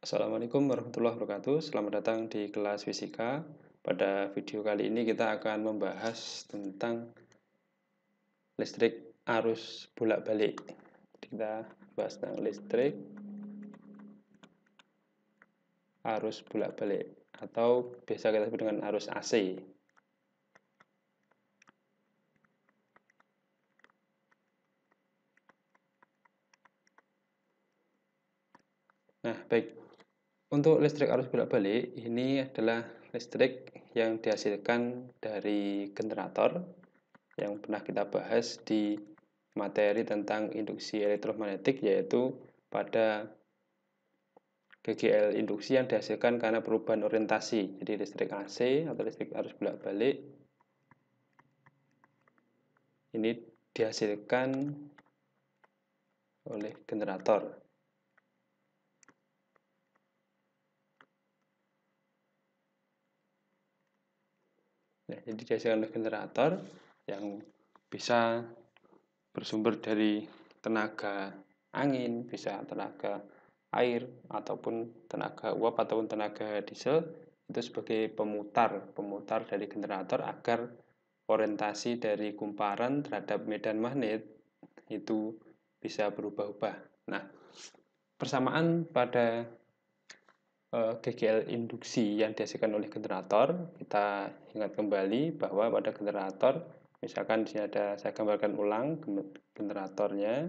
Assalamualaikum warahmatullahi wabarakatuh. Selamat datang di kelas fisika. Pada video kali ini kita akan membahas tentang listrik arus bolak-balik. Kita bahas tentang listrik arus bolak-balik atau biasa kita sebut dengan arus AC. Nah, baik. Untuk listrik arus bolak-balik, ini adalah listrik yang dihasilkan dari generator yang pernah kita bahas di materi tentang induksi elektromagnetik, yaitu pada GGL induksi yang dihasilkan karena perubahan orientasi. Jadi listrik AC atau listrik arus bolak-balik ini dihasilkan oleh generator. Nah, jadi dihasilkan oleh generator yang bisa bersumber dari tenaga angin, bisa tenaga air, ataupun tenaga uap, ataupun tenaga diesel, itu sebagai pemutar dari generator agar orientasi dari kumparan terhadap medan magnet itu bisa berubah-ubah. Nah, persamaan pada GGL induksi yang dihasilkan oleh generator, kita ingat kembali bahwa pada generator, misalkan di sini ada, saya gambarkan ulang generatornya.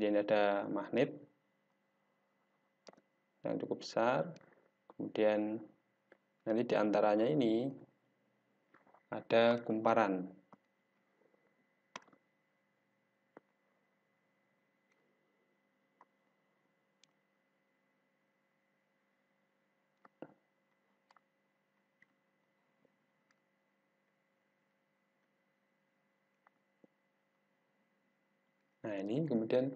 Ini ada magnet yang cukup besar, kemudian nanti di antaranya ini ada kumparan. Nah, ini kemudian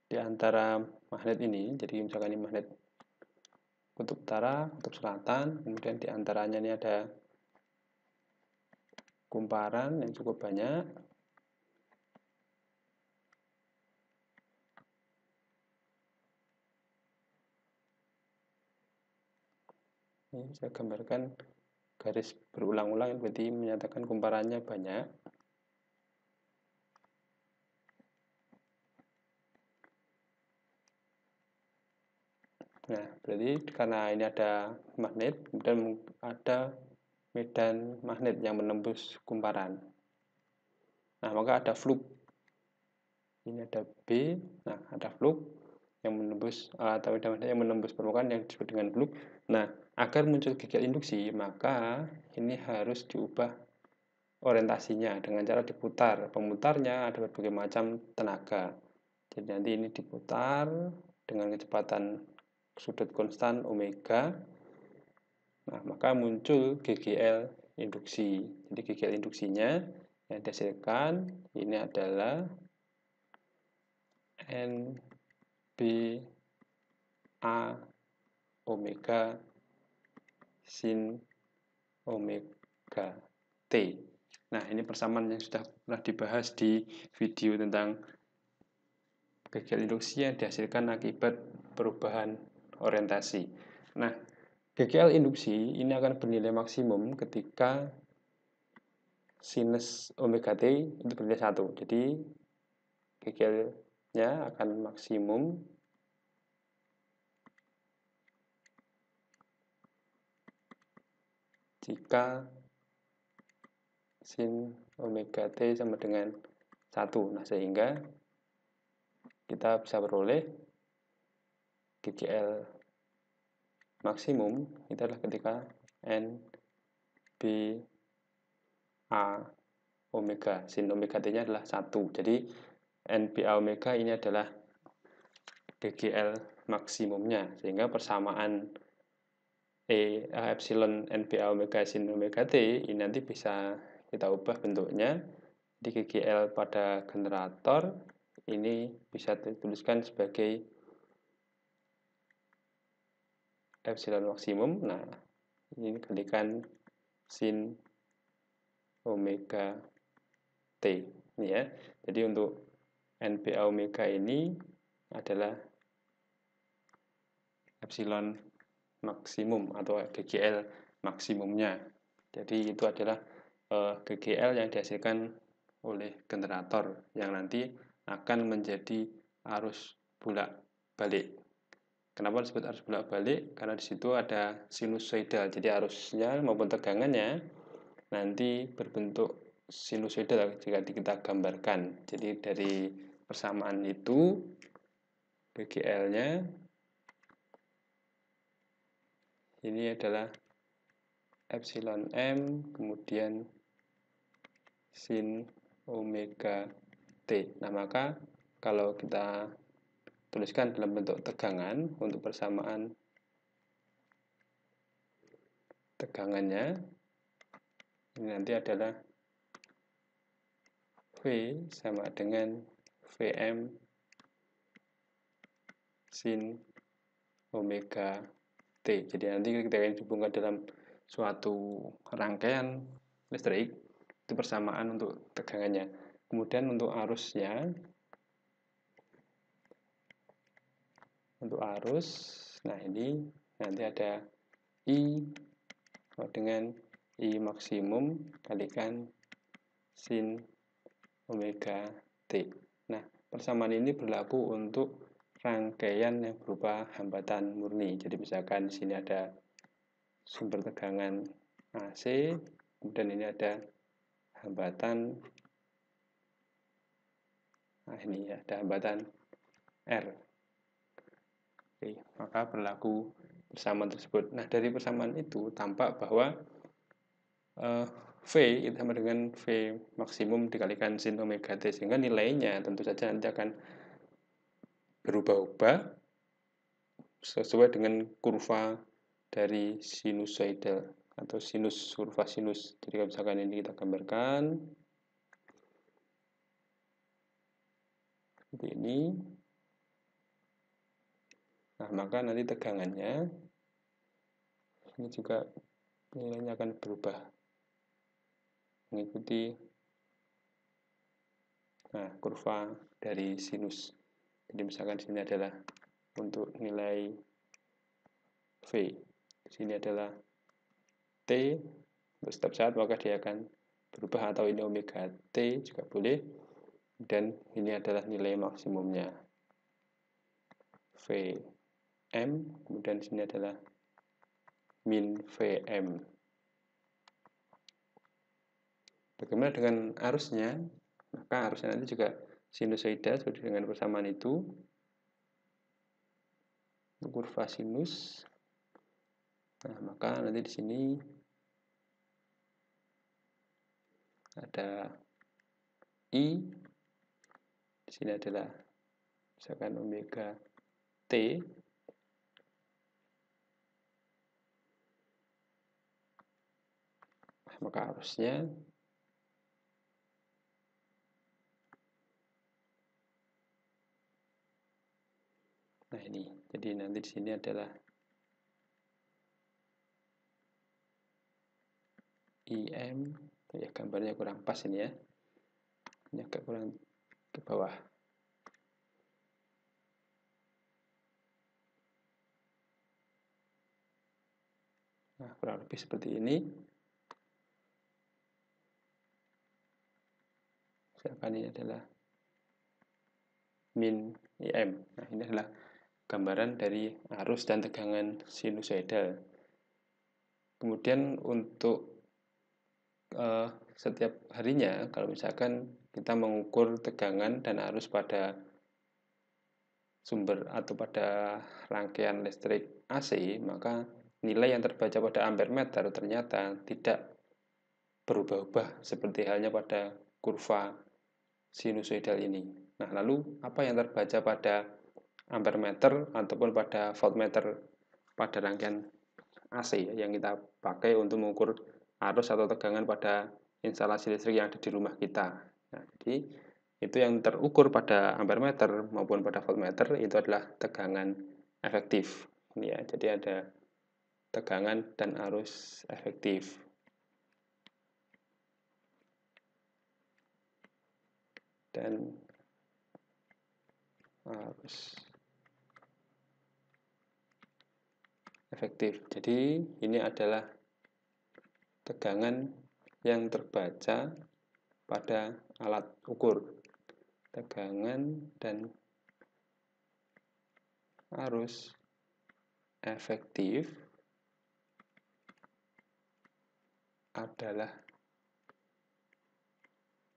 di antara magnet ini, jadi misalkan ini magnet kutub utara, kutub selatan, kemudian di antaranya ini ada kumparan yang cukup banyak. Ini saya gambarkan garis berulang-ulang, berarti menyatakan kumparannya banyak. Nah, berarti karena ini ada magnet, kemudian ada medan magnet yang menembus kumparan. Nah, maka ada flux. Ini ada B, nah ada flux yang menembus, atau medan magnet yang menembus permukaan yang disebut dengan flux. Nah, agar muncul GGL induksi, maka ini harus diubah orientasinya dengan cara diputar. Pemutarnya ada berbagai macam tenaga. Jadi nanti ini diputar dengan kecepatan sudut konstan omega. Nah, maka muncul GGL induksi. Jadi GGL induksinya yang dihasilkan ini adalah NBA omega sin omega T. Nah, ini persamaan yang sudah pernah dibahas di video tentang GGL induksi yang dihasilkan akibat perubahan orientasi. Nah, GGL induksi ini akan bernilai maksimum ketika sinus omega T itu bernilai 1. Jadi GGL-nya akan maksimum jika sin omega T sama dengan 1. Nah, sehingga kita bisa beroleh GGL maksimum itu adalah ketika NBA omega, sin omega T-nya adalah 1. Jadi NBA omega ini adalah GGL maksimumnya, sehingga persamaan epsilon NBA omega sin omega T ini nanti bisa kita ubah bentuknya. Di GGL pada generator ini bisa dituliskan sebagai epsilon maksimum. Nah, ini kalikan sin omega T ini ya. Jadi untuk NBA omega ini adalah epsilon maksimum atau GGL maksimumnya. Jadi itu adalah GGL yang dihasilkan oleh generator yang nanti akan menjadi arus bolak-balik. Kenapa disebut arus bolak-balik? Karena di situ ada sinusoidal. Jadi arusnya maupun tegangannya nanti berbentuk sinusoidal jika kita gambarkan. Jadi dari persamaan itu GGL-nya ini adalah epsilon M kemudian sin omega T. Nah, maka kalau kita tuliskan dalam bentuk tegangan untuk persamaan tegangannya, ini nanti adalah V sama dengan Vm sin omega T. Jadi nanti kita akan hubungkan dalam suatu rangkaian listrik, itu persamaan untuk tegangannya. Kemudian untuk arusnya, untuk arus, nah ini nanti ada I dengan I maksimum kalikan sin omega T. Nah, persamaan ini berlaku untuk rangkaian yang berupa hambatan murni. Jadi misalkan di sini ada sumber tegangan AC, kemudian ini ada hambatan, nah ini ada hambatan R. Oke, maka berlaku persamaan tersebut. Nah, dari persamaan itu tampak bahwa V itu sama dengan V maksimum dikalikan sin omega T, sehingga nilainya tentu saja nanti akan berubah-ubah sesuai dengan kurva dari sinusoidal atau sinus, kurva sinus. Jadi kalau misalkan ini kita gambarkan seperti ini, nah maka nanti tegangannya ini juga nilainya akan berubah mengikuti kurva dari sinus. Jadi misalkan di sini adalah untuk nilai V, di sini adalah T untuk setiap saat, maka dia akan berubah, atau ini omega T juga boleh, dan ini adalah nilai maksimumnya Vm, kemudian di sini adalah min Vm. Bagaimana dengan arusnya? Maka arusnya nanti juga sinusoidal seperti dengan persamaan itu. Kurva sinus. Nah, maka nanti di sini ada I, di sini adalah misalkan omega T, maka arusnya nah ini. Jadi nanti di sini adalah IM, ya gambarnya kurang pas ini ya. Ini agak kurang ke bawah. Nah, kurang lebih seperti ini. Misalkan ini adalah min IM. Nah, ini adalah gambaran dari arus dan tegangan sinusoidal. Kemudian untuk setiap harinya, kalau misalkan kita mengukur tegangan dan arus pada sumber atau pada rangkaian listrik AC, maka nilai yang terbaca pada ampere meter ternyata tidak berubah-ubah seperti halnya pada kurva sinusoidal ini. Nah, lalu apa yang terbaca pada ampere meter ataupun pada voltmeter pada rangkaian AC yang kita pakai untuk mengukur arus atau tegangan pada instalasi listrik yang ada di rumah kita. Nah, jadi itu yang terukur pada ampere meter maupun pada voltmeter itu adalah tegangan efektif. Ya, jadi ada tegangan dan arus efektif. Dan arus efektif. Jadi ini adalah tegangan yang terbaca pada alat ukur. Tegangan dan arus efektif adalah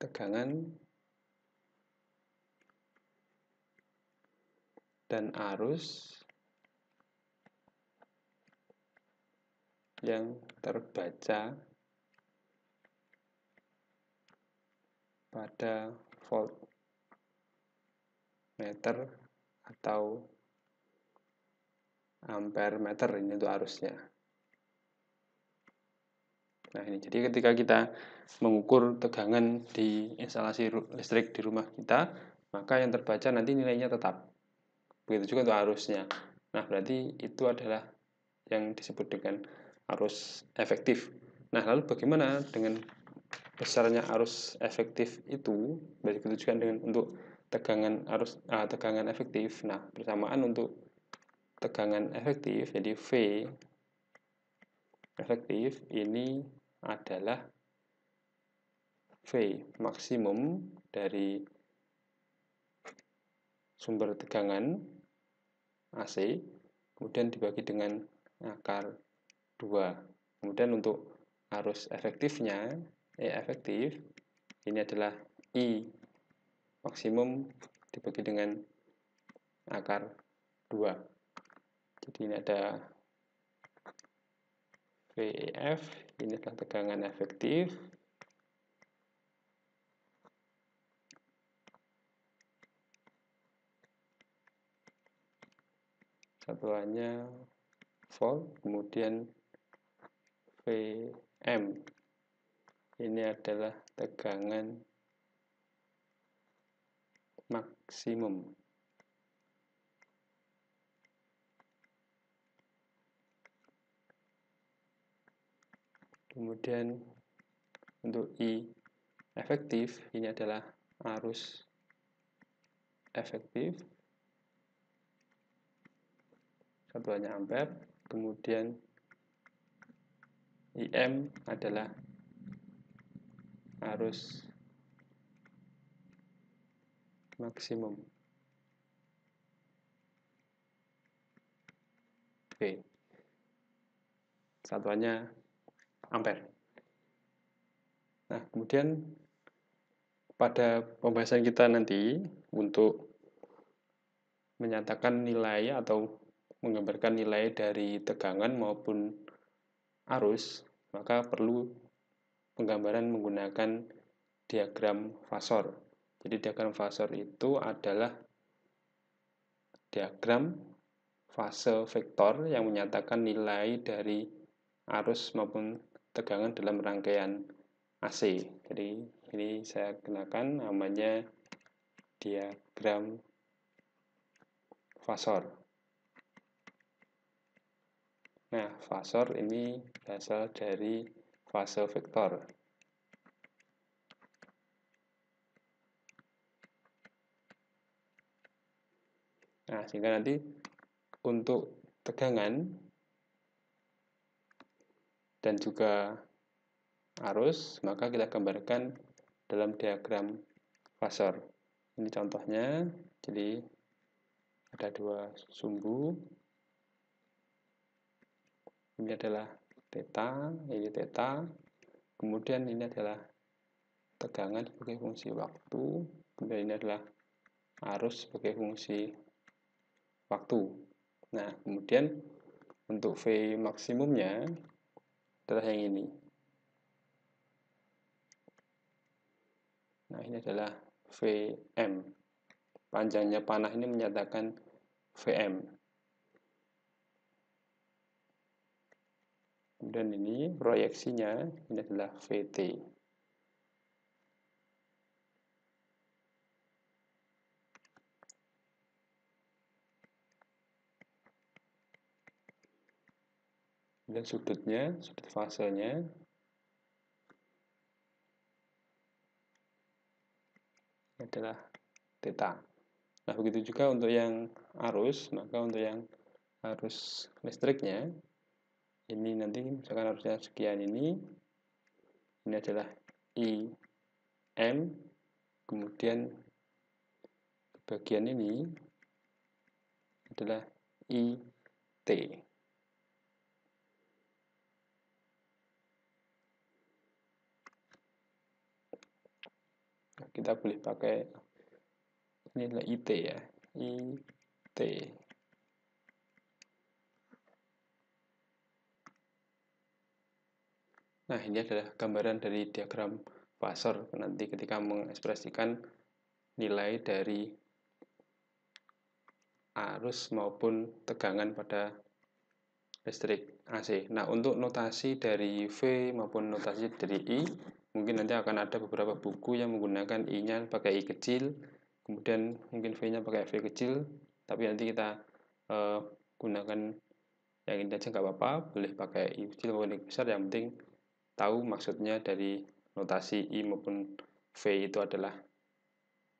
tegangan dan arus yang terbaca pada voltmeter atau ampere meter, ini untuk arusnya. Nah ini, jadi ketika kita mengukur tegangan di instalasi listrik di rumah kita, maka yang terbaca nanti nilainya tetap. Begitu juga untuk arusnya. Nah berarti itu adalah yang disebut dengan arus efektif. Nah lalu bagaimana dengan besarnya arus efektif itu? Begitu juga dengan untuk tegangan tegangan efektif. Nah bersamaan untuk tegangan efektif, jadi V efektif ini adalah V maksimum dari sumber tegangan AC, kemudian dibagi dengan akar 2. Kemudian untuk arus efektifnya, E efektif, ini adalah I maksimum dibagi dengan akar 2. Jadi ini ada VEF, ini adalah tegangan efektif. Satuannya volt, kemudian Vm, ini adalah tegangan maksimum. Kemudian untuk I efektif, ini adalah arus efektif, satuannya ampere. Kemudian IM adalah arus maksimum. V, satuannya ampere. Nah, kemudian pada pembahasan kita nanti untuk menyatakan nilai atau menggambarkan nilai dari tegangan maupun arus, maka perlu penggambaran menggunakan diagram fasor. Jadi diagram fasor itu adalah diagram fase vektor yang menyatakan nilai dari arus maupun tegangan dalam rangkaian AC. Jadi ini saya kenakan namanya diagram fasor. Nah, fasor ini berasal dari fase vektor. Nah, sehingga nanti untuk tegangan dan juga arus, maka kita gambarkan dalam diagram fasor. Ini contohnya, jadi ada dua sumbu. Ini adalah theta, ini theta. Kemudian ini adalah tegangan sebagai fungsi waktu. Kemudian ini adalah arus sebagai fungsi waktu. Nah, kemudian untuk V maksimumnya adalah yang ini. Nah, ini adalah Vm. Panjangnya panah ini menyatakan Vm. Kemudian ini proyeksinya, ini adalah Vt. Dan sudutnya, sudut fasenya adalah theta. Nah, begitu juga untuk yang arus, maka untuk yang arus listriknya, ini nanti misalkan harusnya sekian, ini adalah I M, kemudian bagian ini adalah I T. Kita boleh pakai ini adalah IT ya, IT. Nah, ini adalah gambaran dari diagram fazor nanti ketika mengekspresikan nilai dari arus maupun tegangan pada listrik AC. Nah, untuk notasi dari V maupun notasi dari I, mungkin nanti akan ada beberapa buku yang menggunakan I-nya pakai I kecil, kemudian mungkin V-nya pakai V kecil, tapi nanti kita gunakan yang ini aja nggak apa-apa, boleh pakai I kecil maupun I besar, yang penting tahu maksudnya dari notasi I maupun V itu adalah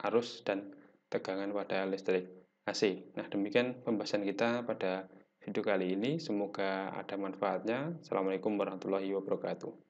arus dan tegangan pada listrik AC. Nah, demikian pembahasan kita pada video kali ini. Semoga ada manfaatnya. Assalamualaikum warahmatullahi wabarakatuh.